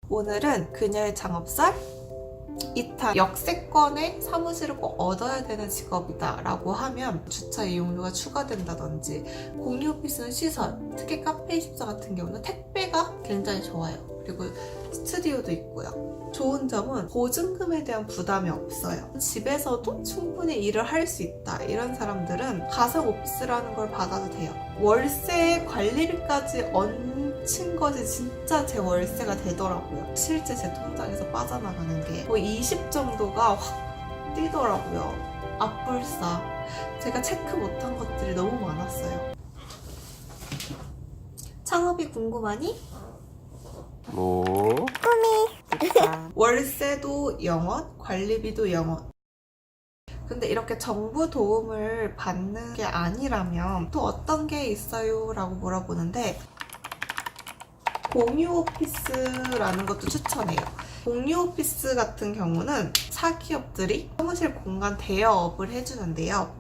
오늘은 그녀의 창업설 2탄 역세권의 사무실을 꼭 얻어야 되는 직업이다 라고 하면 주차 이용료가 추가된다든지 공유 오피스는 시설, 특히 카페24 같은 경우는 택배가 굉장히 좋아요. 그리고 스튜디오도 있고요. 좋은 점은 보증금에 대한 부담이 없어요. 집에서도 충분히 일을 할 수 있다. 이런 사람들은 가상 오피스라는 걸 받아도 돼요. 월세 관리비까지 얹힌 것이 진짜 제 월세가 되더라고요. 실제 제 통장에서 빠져나가는 게 거의 20 정도가 확 뛰더라고요. 앞불싸. 제가 체크 못한 것들이 너무 많았어요. 창업이 궁금하니? 뭐? 월세도 0원, 관리비도 0원. 근데 이렇게 정부 도움을 받는 게 아니라면 또 어떤 게 있어요? 라고 물어보는데 공유 오피스라는 것도 추천해요. 공유 오피스 같은 경우는 사기업들이 사무실 공간 대여업을 해주는데요.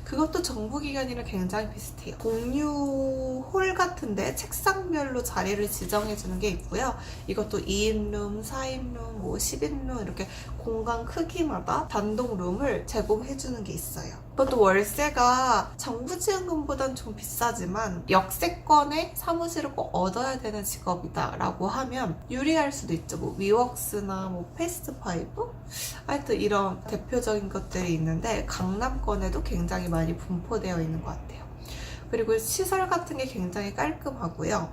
그것도 정부기관이랑 굉장히 비슷해요. 공유 홀 같은데 책상별로 자리를 지정해주는 게 있고요. 이것도 2인룸, 4인룸, 10인룸 이렇게 공간 크기마다 단독 룸을 제공해주는 게 있어요. 그것도 월세가 정부 지원금보단 좀 비싸지만 역세권의 사무실을 꼭 얻어야 되는 직업이다 라고 하면 유리할 수도 있죠. 위웍스나 패스트파이브? 하여튼 이런 대표적인 것들이 있는데 강남권에도 굉장히 많이 분포되어 있는 것 같아요. 그리고 시설 같은 게 굉장히 깔끔하고요.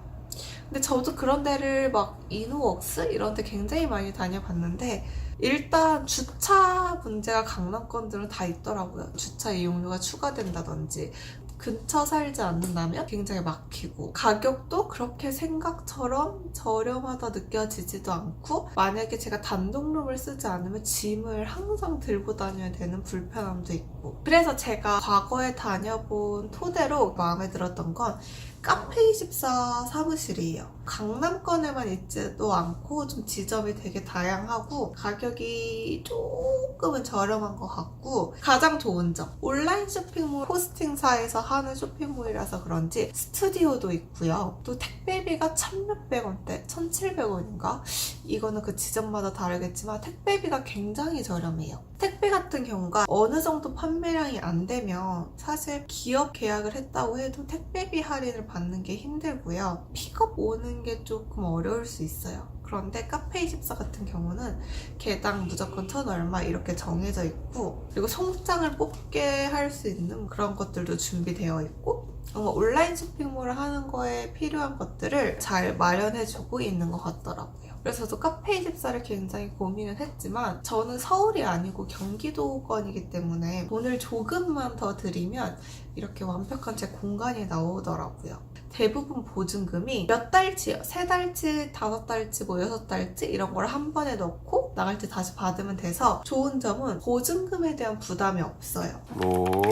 근데 저도 그런 데를 이노웍스 이런 데 굉장히 많이 다녀봤는데 일단 주차 문제가 강남권들은 다 있더라고요. 주차 이용료가 추가된다든지 근처 살지 않는다면 굉장히 막히고 가격도 그렇게 생각처럼 저렴하다 느껴지지도 않고 만약에 제가 단독룸을 쓰지 않으면 짐을 항상 들고 다녀야 되는 불편함도 있고 그래서 제가 과거에 다녀본 토대로 마음에 들었던 건 카페24 사무실이에요. 강남권에만 있지도 않고 좀 지점이 되게 다양하고 가격이 조금은 저렴한 것 같고 가장 좋은 점 온라인 쇼핑몰 호스팅사에서 하는 쇼핑몰이라서 그런지 스튜디오도 있고요. 또 택배비가 1,000몇백 원대, 1,700원인가? 이거는 그 지점마다 다르겠지만 택배비가 굉장히 저렴해요. 택배 같은 경우가 어느 정도 판매량이 안 되면 사실 기업 계약을 했다고 해도 택배비 할인을 받는 게 힘들고요. 픽업 오는 게 조금 어려울 수 있어요. 그런데 카페24 같은 경우는 개당 무조건 1,000 얼마 이렇게 정해져 있고 그리고 송장을 뽑게 할 수 있는 그런 것들도 준비되어 있고 온라인 쇼핑몰을 하는 거에 필요한 것들을 잘 마련해주고 있는 것 같더라고요. 그래서 저도 카페24를 굉장히 고민을 했지만 저는 서울이 아니고 경기도권이기 때문에 돈을 조금만 더 들이면 이렇게 완벽한 제 공간이 나오더라고요. 대부분 보증금이 몇 달치요? 3달치, 5달치, 6달치 이런 걸 한 번에 넣고 나갈 때 다시 받으면 돼서 좋은 점은 보증금에 대한 부담이 없어요. 뭐?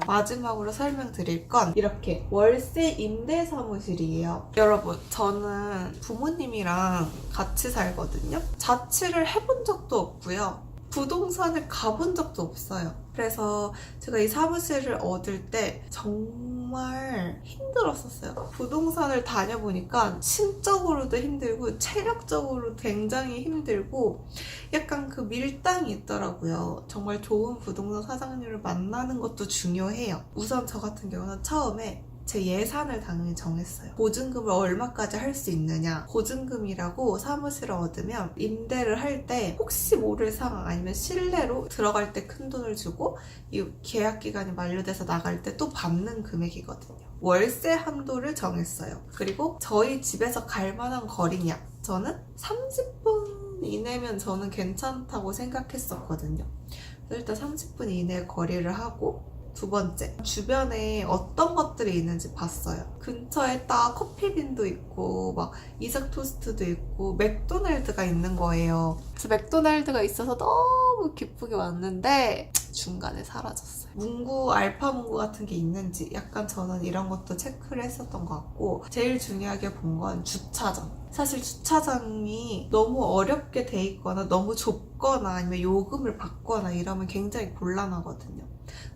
마지막으로 설명드릴 건 이렇게 월세 임대 사무실이에요. 여러분, 저는 부모님이랑 같이 살거든요. 자취를 해본 적도 없고요. 부동산을 가본 적도 없어요. 그래서 제가 이 사무실을 얻을 때 정말 힘들었었어요. 부동산을 다녀보니까 심적으로도 힘들고 체력적으로 굉장히 힘들고 약간 그 밀당이 있더라고요. 정말 좋은 부동산 사장님을 만나는 것도 중요해요. 우선 저 같은 경우는 처음에 제 예산을 당연히 정했어요. 보증금을 얼마까지 할 수 있느냐. 보증금이라고 사무실을 얻으면 임대를 할 때 혹시 모를 상황 아니면 실내로 들어갈 때 큰 돈을 주고 이 계약 기간이 만료돼서 나갈 때 또 받는 금액이거든요. 월세 한도를 정했어요. 그리고 저희 집에서 갈 만한 거리냐. 저는 30분 이내면 저는 괜찮다고 생각했었거든요. 그래서 일단 30분 이내 거리를 하고 두 번째, 주변에 어떤 것들이 있는지 봤어요. 근처에 딱 커피빈도 있고 이삭 토스트도 있고 맥도날드가 있는 거예요. 그래서 맥도날드가 있어서 너무 기쁘게 왔는데 중간에 사라졌어요. 문구, 알파 문구 같은 게 있는지 약간 저는 이런 것도 체크를 했었던 것 같고, 제일 중요하게 본 건 주차장. 사실 주차장이 너무 어렵게 돼 있거나 너무 좁거나 아니면 요금을 받거나 이러면 굉장히 곤란하거든요.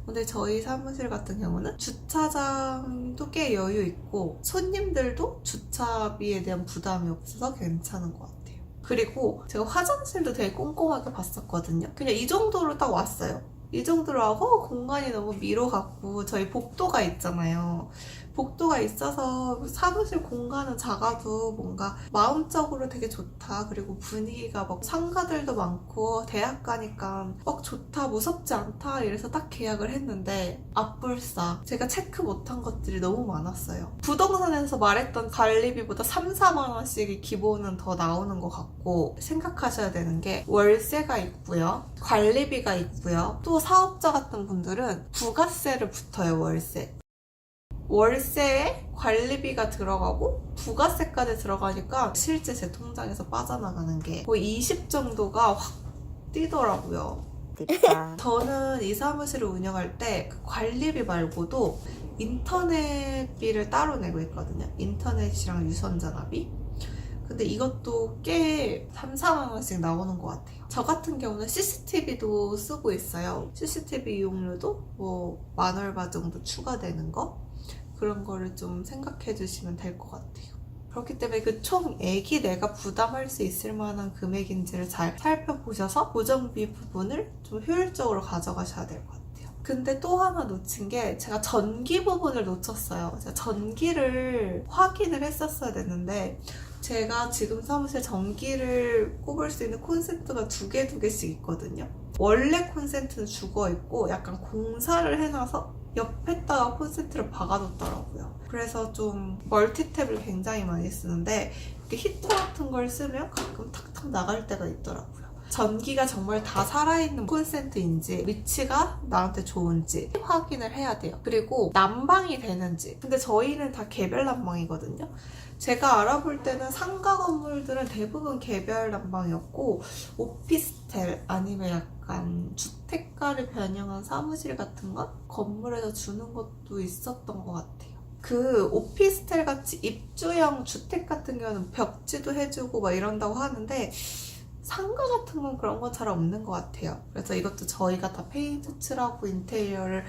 근데 저희 사무실 같은 경우는 주차장도 꽤 여유 있고 손님들도 주차비에 대한 부담이 없어서 괜찮은 것 같아요. 그리고 제가 화장실도 되게 꼼꼼하게 봤었거든요. 그냥 이 정도로 딱 왔어요. 이 정도로 하고 공간이 너무 미로 같고 저희 복도가 있잖아요. 복도가 있어서 사무실 공간은 작아도 뭔가 마음적으로 되게 좋다. 그리고 분위기가 막 상가들도 많고 대학 가니까 좋다, 무섭지 않다 이래서 딱 계약을 했는데 앞불싸 제가 체크 못한 것들이 너무 많았어요. 부동산에서 말했던 관리비보다 3, 4만 원씩이 기본은 더 나오는 것 같고, 생각하셔야 되는 게 월세가 있고요. 관리비가 있고요. 또 사업자 같은 분들은 부가세를 붙어요. 월세에 관리비가 들어가고 부가세까지 들어가니까 실제 제 통장에서 빠져나가는 게 거의 20 정도가 확 뛰더라고요. 저는 이 사무실을 운영할 때 그 관리비 말고도 인터넷비를 따로 내고 있거든요. 인터넷이랑 유선전화비. 근데 이것도 꽤 3, 4만 원씩 나오는 것 같아요. 저 같은 경우는 CCTV도 쓰고 있어요. CCTV 이용료도 뭐 10,000얼마 정도 추가되는 거? 그런 거를 좀 생각해 주시면 될 것 같아요. 그렇기 때문에 그 총액이 내가 부담할 수 있을 만한 금액인지를 잘 살펴보셔서 고정비 부분을 좀 효율적으로 가져가셔야 될 것 같아요. 근데 또 하나 놓친 게 제가 전기 부분을 놓쳤어요. 제가 전기를 확인을 했었어야 됐는데 제가 지금 사무실 전기를 꼽을 수 있는 콘센트가 두 개씩 있거든요. 원래 콘센트는 죽어 있고 약간 공사를 해놔서 옆에다가 콘센트를 박아뒀더라고요. 그래서 좀 멀티탭을 굉장히 많이 쓰는데 이렇게 히터 같은 걸 쓰면 가끔 탁탁 나갈 때가 있더라고요. 전기가 정말 다 살아있는 콘센트인지 위치가 나한테 좋은지 확인을 해야 돼요. 그리고 난방이 되는지. 근데 저희는 다 개별 난방이거든요. 제가 알아볼 때는 상가 건물들은 대부분 개별 난방이었고 오피스텔 아니면 약간 주택가를 변형한 사무실 같은 건 건물에서 주는 것도 있었던 것 같아요. 그 오피스텔 같이 입주형 주택 같은 경우는 벽지도 해주고 막 이런다고 하는데 상가 같은 건 그런 건 잘 없는 것 같아요. 그래서 이것도 저희가 다 페인트 칠하고 인테리어를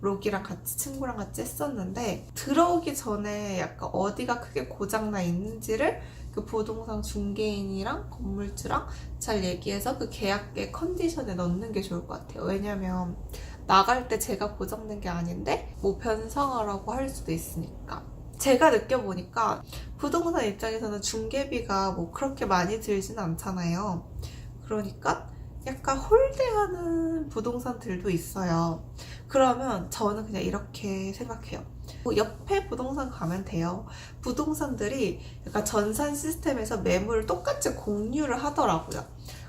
록이랑 같이 친구랑 같이 했었는데 들어오기 전에 약간 어디가 크게 고장나 있는지를 그 부동산 중개인이랑 건물주랑 잘 얘기해서 그 계약의 컨디션에 넣는 게 좋을 것 같아요. 왜냐면 나갈 때 제가 고장낸 게 아닌데 뭐 변상하라고 할 수도 있으니까. 제가 느껴보니까 부동산 입장에서는 중개비가 뭐 그렇게 많이 들지는 않잖아요. 그러니까 약간 홀대하는 부동산들도 있어요. 그러면 저는 그냥 이렇게 생각해요. 뭐 옆에 부동산 가면 돼요. 부동산들이 약간 전산 시스템에서 매물을 똑같이 공유를 하더라고요.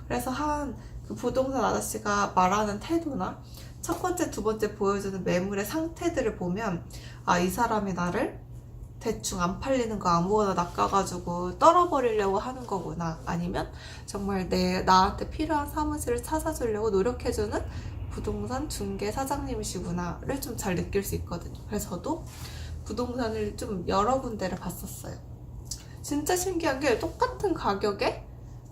그래서 그 부동산 아저씨가 말하는 태도나 첫 번째, 두 번째 보여주는 매물의 상태들을 보면 이 사람이 나를 대충 안 팔리는 거 아무거나 낚아가지고 떨어버리려고 하는 거구나. 아니면 정말 나한테 필요한 사무실을 찾아주려고 노력해주는 부동산 중개 사장님이시구나를 좀 잘 느낄 수 있거든요. 그래서 저도 부동산을 좀 여러 군데를 봤었어요. 진짜 신기한 게 똑같은 가격에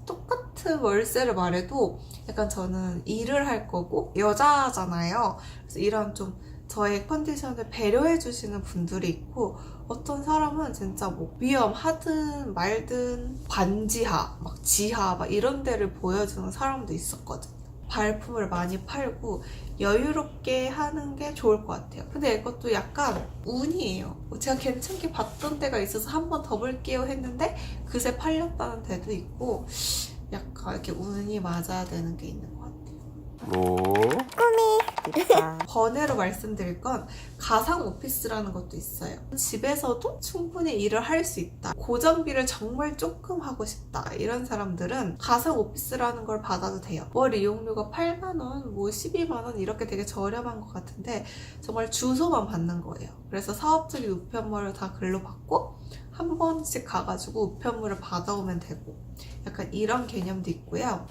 똑같은 월세를 말해도 약간 저는 일을 할 거고 여자잖아요. 그래서 이런 좀 저의 컨디션을 배려해 주시는 분들이 있고 어떤 사람은 진짜 뭐 위험하든 말든 반지하, 막 지하 막 이런 데를 보여주는 사람도 있었거든요. 발품을 많이 팔고 여유롭게 하는 게 좋을 것 같아요. 근데 이것도 약간 운이에요. 제가 괜찮게 봤던 데가 있어서 한 번 더 볼게요 했는데 그새 팔렸다는 데도 있고 약간 이렇게 운이 맞아야 되는 게 있는 것 같아요. 번외로 말씀드릴 건 가상 오피스라는 것도 있어요. 집에서도 충분히 일을 할 수 있다. 고정비를 정말 조금 하고 싶다. 이런 사람들은 가상 오피스라는 걸 받아도 돼요. 월 이용료가 8만 원, 뭐 12만 원 이렇게 되게 저렴한 것 같은데 정말 주소만 받는 거예요. 그래서 사업적인 우편물을 다 글로 받고 한 번씩 가가지고 우편물을 받아오면 되고 약간 이런 개념도 있고요.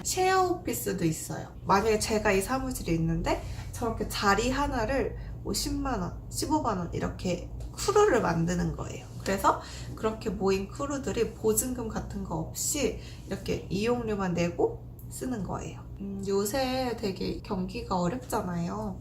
쉐어 오피스도 있어요. 만약에 제가 이 사무실에 있는데 저렇게 자리 하나를 뭐 10만원, 15만원 이렇게 크루를 만드는 거예요. 그래서 그렇게 모인 크루들이 보증금 같은 거 없이 이렇게 이용료만 내고 쓰는 거예요. 요새 되게 경기가 어렵잖아요.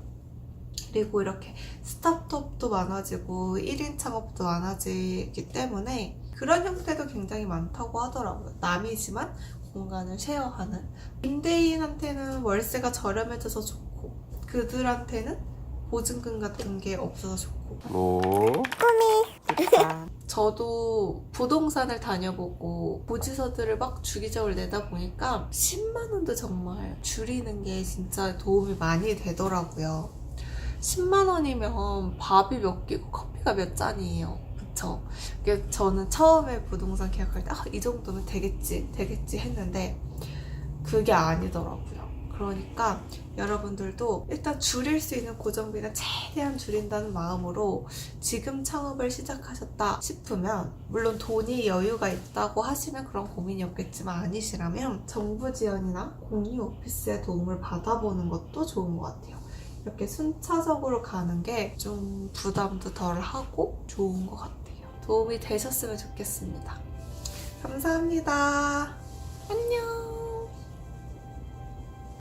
그리고 이렇게 스타트업도 많아지고 1인 창업도 많아지기 때문에 그런 형태도 굉장히 많다고 하더라고요. 남이지만 공간을 쉐어하는. 임대인한테는 월세가 저렴해져서 좋고 그들한테는 보증금 같은 게 없어서 좋고. 뭐 저도 부동산을 다녀보고 고지서들을 막 주기적으로 내다 보니까 10만 원도 정말 줄이는 게 진짜 도움이 많이 되더라고요. 10만 원이면 밥이 몇 끼고 커피가 몇 잔이에요. 그쵸? 저는 처음에 부동산 계약할 때 이 정도면 되겠지 했는데 그게 아니더라고요. 그러니까 여러분들도 일단 줄일 수 있는 고정비는 최대한 줄인다는 마음으로 지금 창업을 시작하셨다 싶으면, 물론 돈이 여유가 있다고 하시면 그런 고민이 없겠지만 아니시라면 정부 지원이나 공유 오피스의 도움을 받아보는 것도 좋은 것 같아요. 이렇게 순차적으로 가는 게 좀 부담도 덜 하고 좋은 것 같아요. 도움이 되셨으면 좋겠습니다. 감사합니다.